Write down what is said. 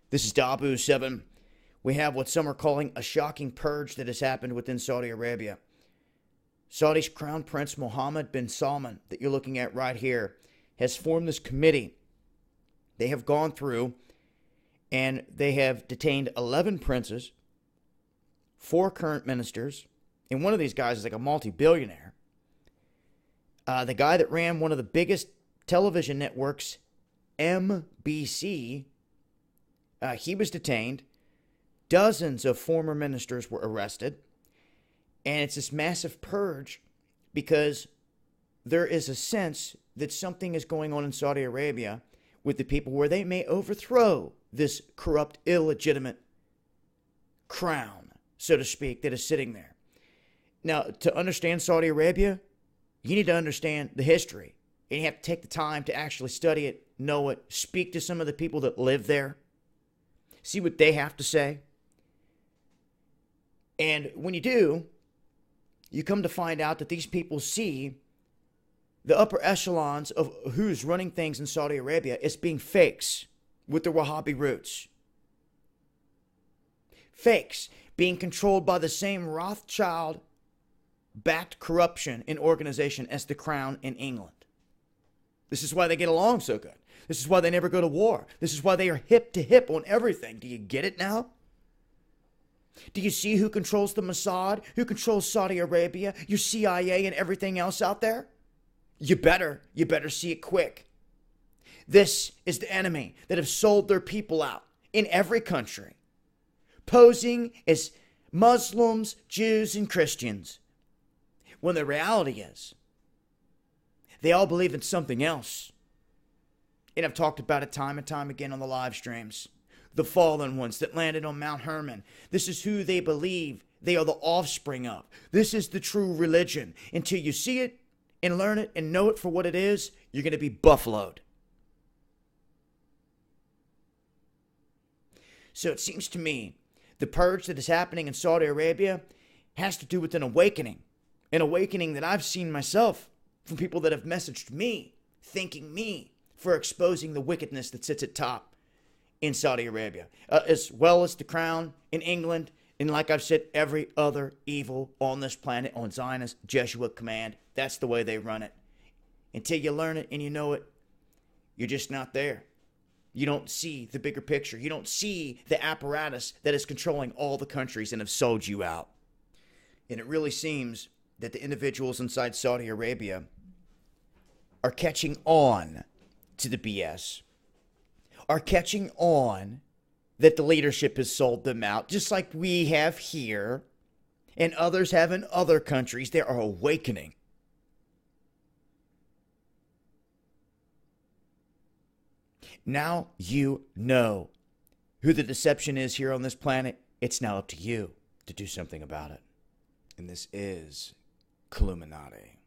This is Dabu 7. We have what some are calling a shocking purge that has happened within Saudi Arabia. Saudi's Crown Prince Mohammed bin Salman, that you're looking at right here, has formed this committee. They have gone through and they have detained 11 princes, 4 current ministers, and one of these guys is like a multi-billionaire. The guy that ran one of the biggest television networks, MBC, he was detained. Dozens of former ministers were arrested. And it's this massive purge because there is a sense that something is going on in Saudi Arabia with the people where they may overthrow this corrupt, illegitimate crown, so to speak, that is sitting there. Now, to understand Saudi Arabia, you need to understand the history. And you have to take the time to actually study it, know it, speak to some of the people that live there, see what they have to say. And when you do, you come to find out that these people see the upper echelons of who's running things in Saudi Arabia as being fakes with their Wahhabi roots. Fakes being controlled by the same Rothschild-backed corruption and organization as the Crown in England. This is why they get along so good. This is why they never go to war. This is why they are hip to hip on everything. Do you get it now? Do you see who controls the Mossad? Who controls Saudi Arabia? Your CIA and everything else out there? You better see it quick. This is the enemy that have sold their people out in every country, posing as Muslims, Jews, and Christians, when the reality is they all believe in something else. And I've talked about it time and time again on the live streams. The fallen ones that landed on Mount Hermon. This is who they believe they are the offspring of. This is the true religion. Until you see it and learn it and know it for what it is, you're going to be buffaloed. So it seems to me the purge that is happening in Saudi Arabia has to do with an awakening. An awakening that I've seen myself from people that have messaged me, thanking me for exposing the wickedness that sits at top in Saudi Arabia, as well as the Crown in England, and like I've said, every other evil on this planet on Zionist Jesuit command. That's the way they run it. Until you learn it and you know it, you're just not there. You don't see the bigger picture. You don't see the apparatus that is controlling all the countries and have sold you out. And it really seems that the individuals inside Saudi Arabia are catching on to the BS. Are catching on that the leadership has sold them out, just like we have here and others have in other countries. They are awakening. Now you know who the deception is here on this planet. It's now up to you to do something about it. And this is Illuminati.